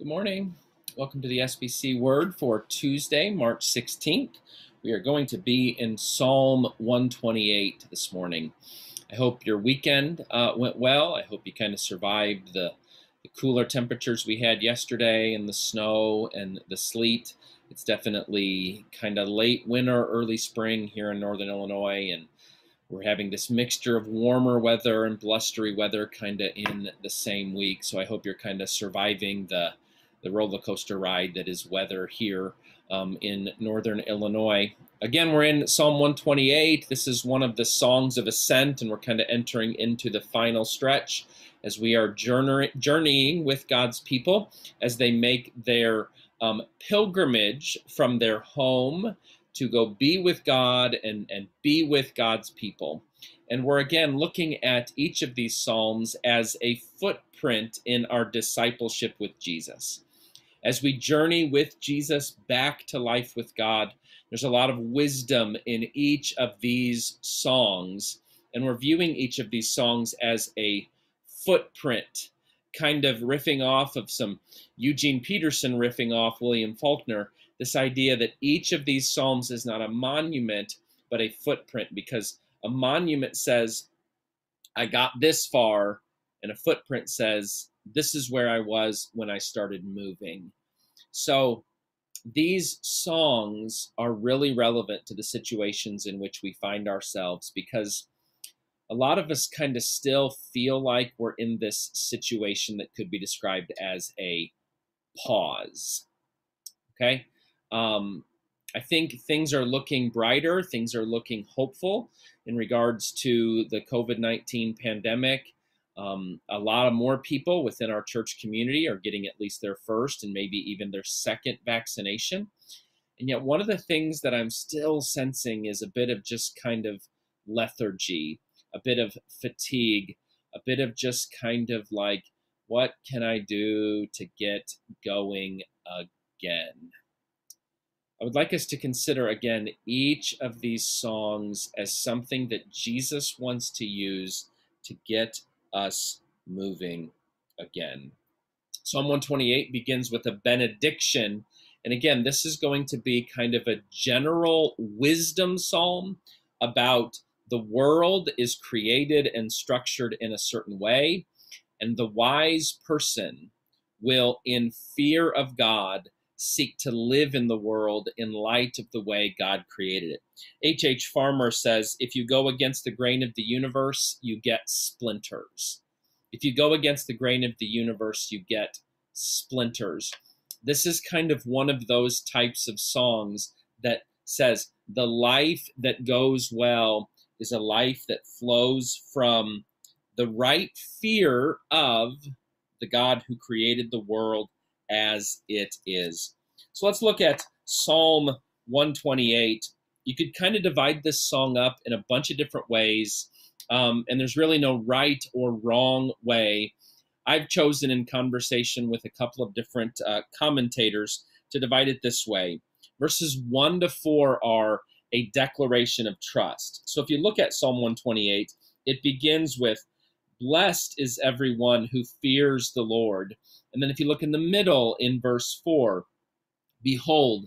Good morning. Welcome to the SBC Word for Tuesday, March 16th. We are going to be in Psalm 128 this morning. I hope your weekend went well. I hope you kind of survived the cooler temperatures we had yesterday and the snow and the sleet. It's definitely kind of late winter, early spring here in northern Illinois, and we're having this mixture of warmer weather and blustery weather kind of in the same week. So I hope you're kind of surviving the roller coaster ride that is weather here in northern Illinois. Again, we're in Psalm 128. This is one of the songs of ascent, and we're kind of entering into the final stretch as we are journeying with God's people as they make their pilgrimage from their home to go be with God and be with God's people. And we're again looking at each of these Psalms as a footprint in our discipleship with Jesus. As we journey with Jesus back to life with God, there's a lot of wisdom in each of these songs, and we're viewing each of these songs as a footprint, kind of riffing off of some Eugene Peterson riffing off William Faulkner, this idea that each of these Psalms is not a monument, but a footprint, because a monument says, I got this far, and a footprint says, this is where I was when I started moving. So these songs are really relevant to the situations in which we find ourselves, because a lot of us kind of still feel like we're in this situation that could be described as a pause. Okay? I think things are looking brighter, things are looking hopeful in regards to the COVID-19 pandemic. A lot of more people within our church community are getting at least their first and maybe even their second vaccination. And yet one of the things that I'm still sensing is a bit of just kind of lethargy, a bit of fatigue, a bit of just kind of like, what can I do to get going again? I would like us to consider again each of these songs as something that Jesus wants to use to get us moving again. Psalm 128 begins with a benediction. And again, this is going to be kind of a general wisdom psalm about the world is created and structured in a certain way, and the wise person will, in fear of God, seek to live in the world in light of the way God created it. H.H. Farmer says, if you go against the grain of the universe, you get splinters. If you go against the grain of the universe, you get splinters. This is kind of one of those types of songs that says the life that goes well is a life that flows from the right fear of the God who created the world as it is. So let's look at Psalm 128. You could kind of divide this song up in a bunch of different ways, and there's really no right or wrong way. I've chosen, in conversation with a couple of different commentators, to divide it this way. Verses 1 to 4 are a declaration of trust. So if you look at Psalm 128, it begins with, blessed is everyone who fears the Lord. And then if you look in the middle in verse 4, behold,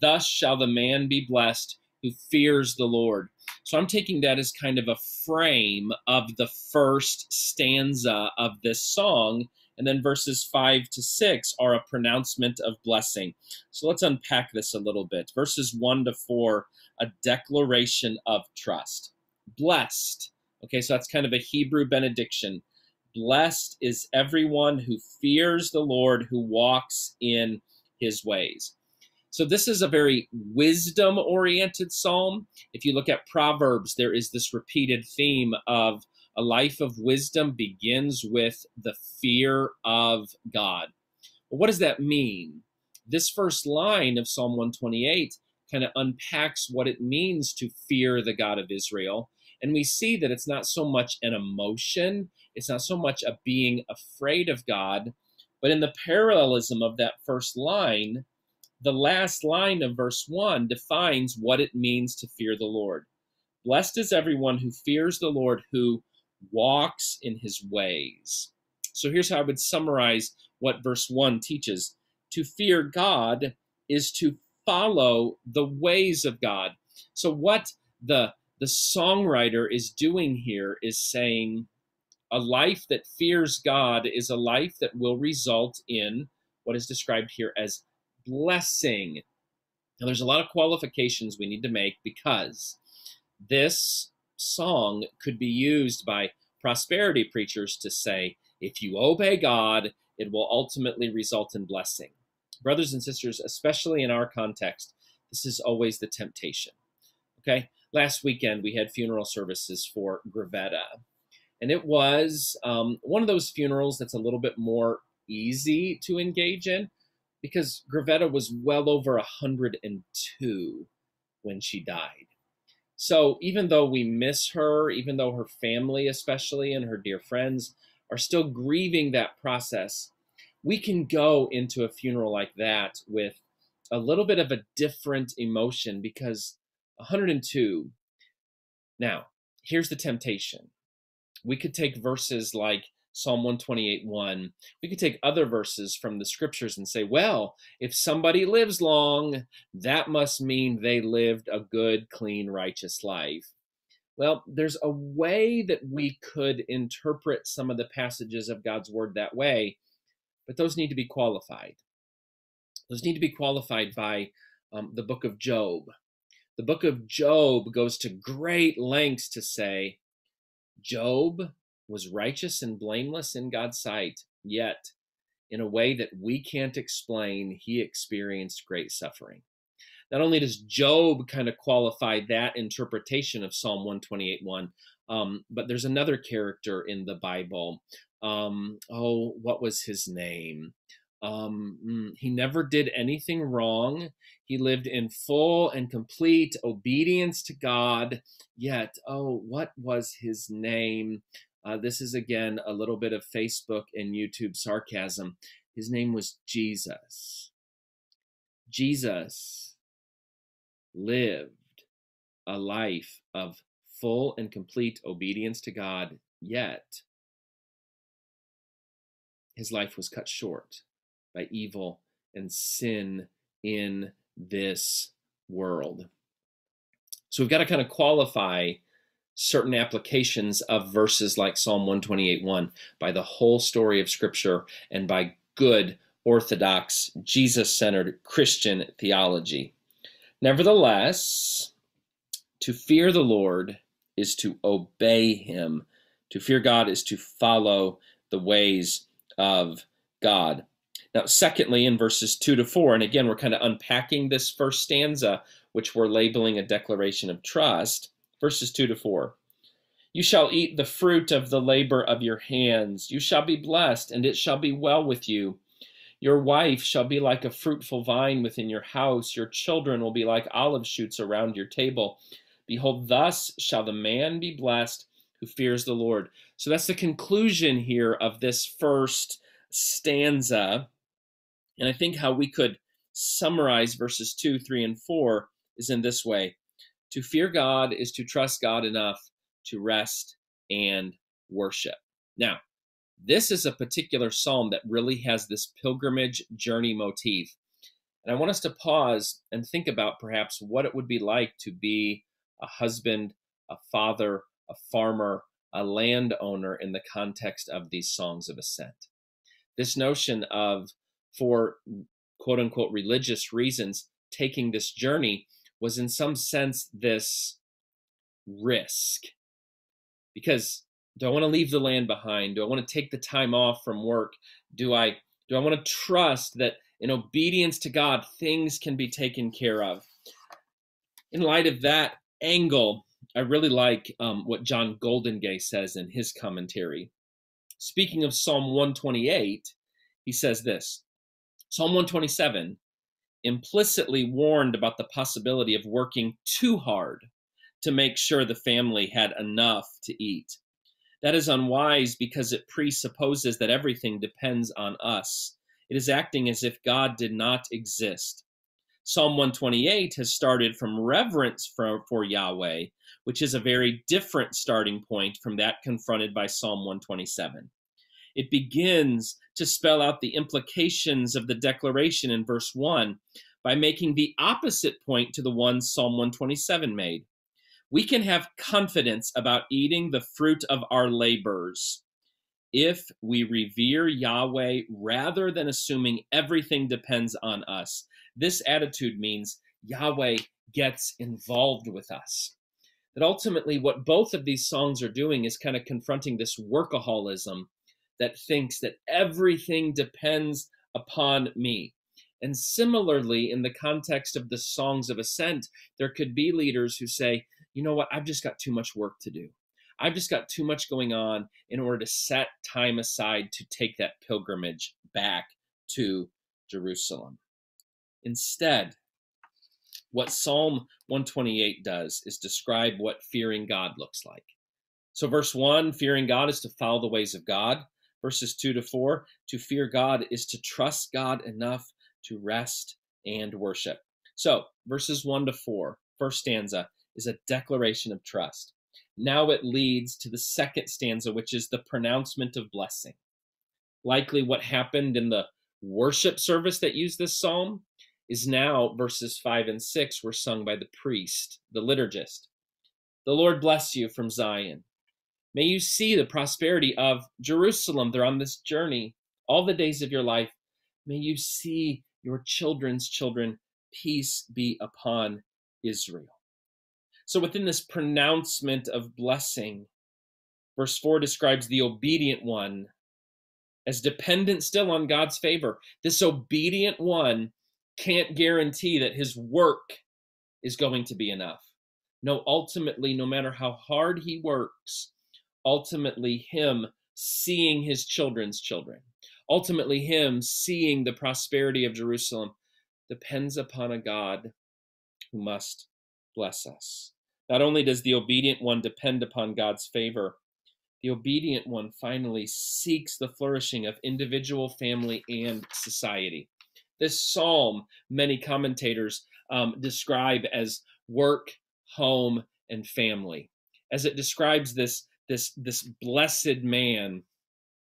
thus shall the man be blessed who fears the Lord. So I'm taking that as kind of a frame of the first stanza of this song. And then verses 5 to 6 are a pronouncement of blessing. So let's unpack this a little bit. Verses 1 to 4, a declaration of trust. Blessed. Okay, so that's kind of a Hebrew benediction. Blessed is everyone who fears the Lord, who walks in his ways. So this is a very wisdom-oriented psalm. If you look at Proverbs, there is this repeated theme of a life of wisdom begins with the fear of God. Well, what does that mean? This first line of Psalm 128 kind of unpacks what it means to fear the God of Israel. And we see that it's not so much an emotion, it's not so much a being afraid of God, but in the parallelism of that first line, the last line of verse 1 defines what it means to fear the Lord. Blessed is everyone who fears the Lord, who walks in his ways. So here's how I would summarize what verse 1 teaches. To fear God is to follow the ways of God. So what the songwriter is doing here is saying a life that fears God is a life that will result in what is described here as blessing. Now, there's a lot of qualifications we need to make because this song could be used by prosperity preachers to say, if you obey God, it will ultimately result in blessing. Brothers and sisters, especially in our context, this is always the temptation. Okay? Last weekend, we had funeral services for Gravetta. And it was one of those funerals that's a little bit more easy to engage in because Gravetta was well over 102 when she died. So even though we miss her, even though her family especially and her dear friends are still grieving that process, we can go into a funeral like that with a little bit of a different emotion because 102. Now, here's the temptation. We could take verses like Psalm 128:1. We could take other verses from the scriptures and say, well, if somebody lives long, that must mean they lived a good, clean, righteous life. Well, there's a way that we could interpret some of the passages of God's word that way, but those need to be qualified. Those need to be qualified by the book of Job. The book of Job goes to great lengths to say, Job was righteous and blameless in God's sight, yet in a way that we can't explain, he experienced great suffering. Not only does Job kind of qualify that interpretation of Psalm 128:1, but there's another character in the Bible. What was his name? He never did anything wrong. He lived in full and complete obedience to God. Yet, what was his name? This is again a little bit of Facebook and YouTube sarcasm. His name was Jesus. Jesus lived a life of full and complete obedience to God, yet his life was cut short by evil and sin in this world. So we've got to kind of qualify certain applications of verses like Psalm 128:1 by the whole story of Scripture and by good, orthodox, Jesus-centered Christian theology. Nevertheless, to fear the Lord is to obey him. To fear God is to follow the ways of God. Now, secondly, in verses 2-4, and again, we're kind of unpacking this first stanza, which we're labeling a declaration of trust. Verses 2-4. You shall eat the fruit of the labor of your hands. You shall be blessed, and it shall be well with you. Your wife shall be like a fruitful vine within your house. Your children will be like olive shoots around your table. Behold, thus shall the man be blessed who fears the Lord. So that's the conclusion here of this first stanza. And I think how we could summarize verses 2, 3, and 4 is in this way. To fear God is to trust God enough to rest and worship. Now, this is a particular psalm that really has this pilgrimage journey motif. And I want us to pause and think about perhaps what it would be like to be a husband, a father, a farmer, a landowner in the context of these songs of ascent. This notion of, for quote unquote religious reasons, taking this journey was in some sense this risk. Because do I want to leave the land behind? Do I want to take the time off from work? Do I want to trust that in obedience to God, things can be taken care of? In light of that angle, I really like what John Goldingay says in his commentary. Speaking of Psalm 128, he says this. Psalm 127 implicitly warned about the possibility of working too hard to make sure the family had enough to eat. That is unwise because it presupposes that everything depends on us. It is acting as if God did not exist. Psalm 128 has started from reverence for Yahweh, which is a very different starting point from that confronted by Psalm 127. It begins to spell out the implications of the declaration in verse 1 by making the opposite point to the one Psalm 127 made. We can have confidence about eating the fruit of our labors if we revere Yahweh rather than assuming everything depends on us. This attitude means Yahweh gets involved with us. That ultimately what both of these songs are doing is kind of confronting this workaholism that thinks that everything depends upon me. And similarly, in the context of the songs of ascent, there could be leaders who say, you know what, I've just got too much work to do. I've just got too much going on in order to set time aside to take that pilgrimage back to Jerusalem. Instead, what Psalm 128 does is describe what fearing God looks like. So verse 1, fearing God is to follow the ways of God. Verses 2 to 4, to fear God is to trust God enough to rest and worship. So verses 1 to 4, first stanza, is a declaration of trust. Now it leads to the second stanza, which is the pronouncement of blessing. Likely what happened in the worship service that used this psalm is now verses 5 and 6 were sung by the priest, the liturgist. The Lord bless you from Zion. May you see the prosperity of Jerusalem. They're on this journey all the days of your life. May you see your children's children. Peace be upon Israel. So within this pronouncement of blessing, verse 4 describes the obedient one as dependent still on God's favor. This obedient one can't guarantee that his work is going to be enough. No, ultimately, no matter how hard he works, ultimately him seeing his children's children, ultimately him seeing the prosperity of Jerusalem depends upon a God who must bless us. Not only does the obedient one depend upon God's favor, the obedient one finally seeks the flourishing of individual, family, and society. This psalm, many commentators describe as work, home, and family. As it describes this blessed man,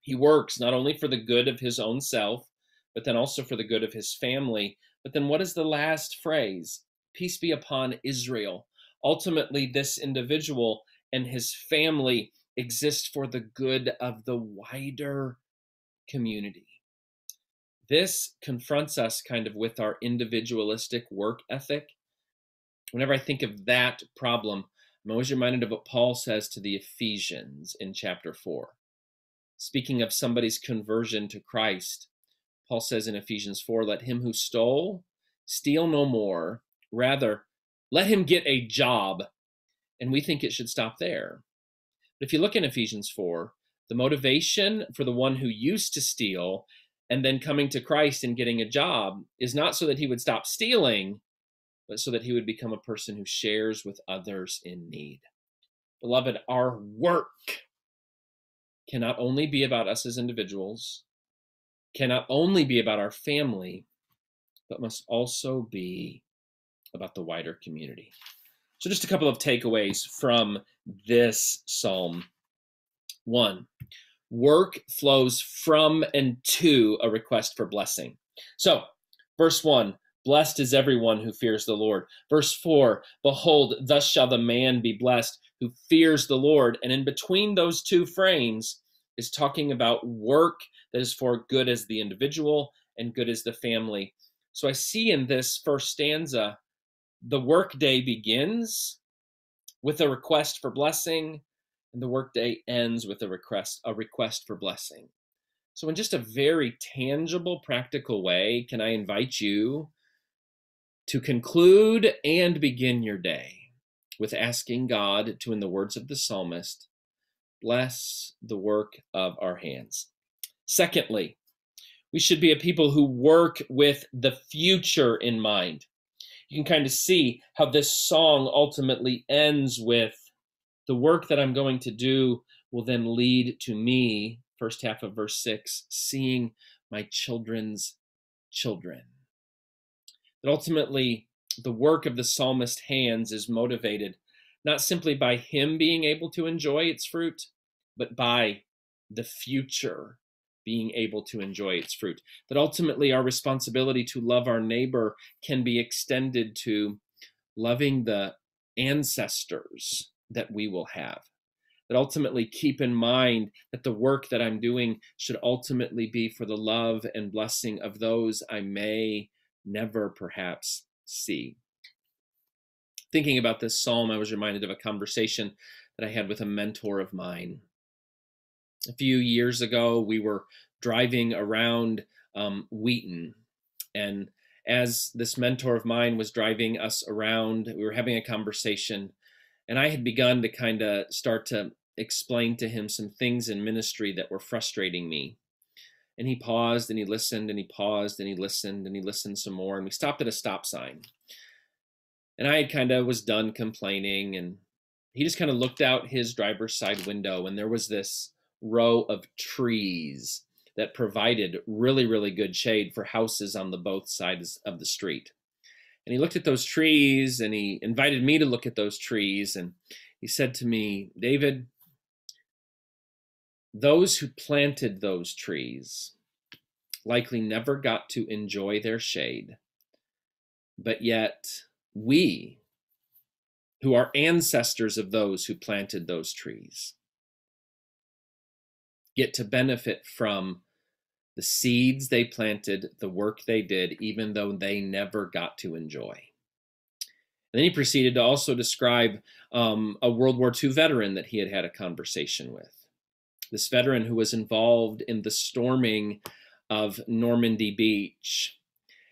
he works not only for the good of his own self, but then also for the good of his family. But then what is the last phrase? Peace be upon Israel. Ultimately, this individual and his family exist for the good of the wider community. This confronts us kind of with our individualistic work ethic. Whenever I think of that problem, I'm always reminded of what Paul says to the Ephesians in chapter 4. Speaking of somebody's conversion to Christ, Paul says in Ephesians 4, let him who stole steal no more. Rather, let him get a job. And we think it should stop there. But if you look in Ephesians 4, the motivation for the one who used to steal and then coming to Christ and getting a job is not so that he would stop stealing, but so that he would become a person who shares with others in need. Beloved, our work cannot only be about us as individuals, cannot only be about our family, but must also be about the wider community. So just a couple of takeaways from this psalm. 1, work flows from and to a request for blessing. So, verse 1, blessed is everyone who fears the Lord. Verse 4, behold, thus shall the man be blessed who fears the Lord. And in between those two frames is talking about work that is for good as the individual and good as the family. So I see in this first stanza, the workday begins with a request for blessing, and the workday ends with a request for blessing. So in just a very tangible, practical way, can I invite you to conclude and begin your day with asking God to, in the words of the psalmist, bless the work of our hands. Secondly, we should be a people who work with the future in mind. You can kind of see how this song ultimately ends with the work that I'm going to do will then lead to me, first half of verse 6, seeing my children's children. That ultimately the work of the psalmist's hands is motivated not simply by him being able to enjoy its fruit, but by the future being able to enjoy its fruit. That ultimately our responsibility to love our neighbor can be extended to loving the ancestors that we will have. That ultimately keep in mind that the work that I'm doing should ultimately be for the love and blessing of those I may never perhaps see. Thinking about this psalm, I was reminded of a conversation that I had with a mentor of mine. A few years ago, we were driving around Wheaton, and as this mentor of mine was driving us around, we were having a conversation, and I had begun to kind of start to explain to him some things in ministry that were frustrating me. And he paused and he listened and he paused and he listened and he listened some more. And we stopped at a stop sign. And I kind of was done complaining. And he just kind of looked out his driver's side window, and there was this row of trees that provided really, really good shade for houses on the both sides of the street. And he looked at those trees and he invited me to look at those trees. And he said to me, David, those who planted those trees likely never got to enjoy their shade, but yet we, who are ancestors of those who planted those trees, get to benefit from the seeds they planted, the work they did, even though they never got to enjoy. And then he proceeded to also describe a World War II veteran that he had had a conversation with. This veteran who was involved in the storming of Normandy Beach,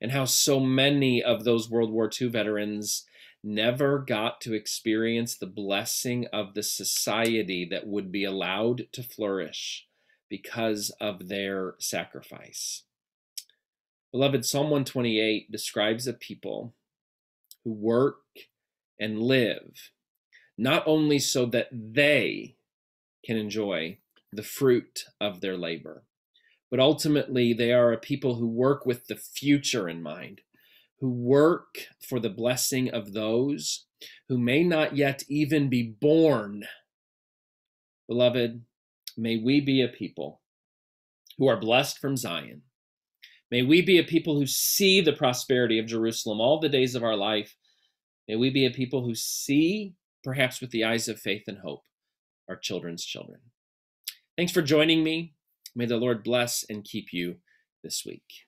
and how so many of those World War II veterans never got to experience the blessing of the society that would be allowed to flourish because of their sacrifice. Beloved, Psalm 128 describes a people who work and live not only so that they can enjoy the fruit of their labor, but ultimately they are a people who work with the future in mind, who work for the blessing of those who may not yet even be born. Beloved, may we be a people who are blessed from Zion. May we be a people who see the prosperity of Jerusalem all the days of our life. May we be a people who see, perhaps with the eyes of faith and hope, our children's children. Thanks for joining me. May the Lord bless and keep you this week.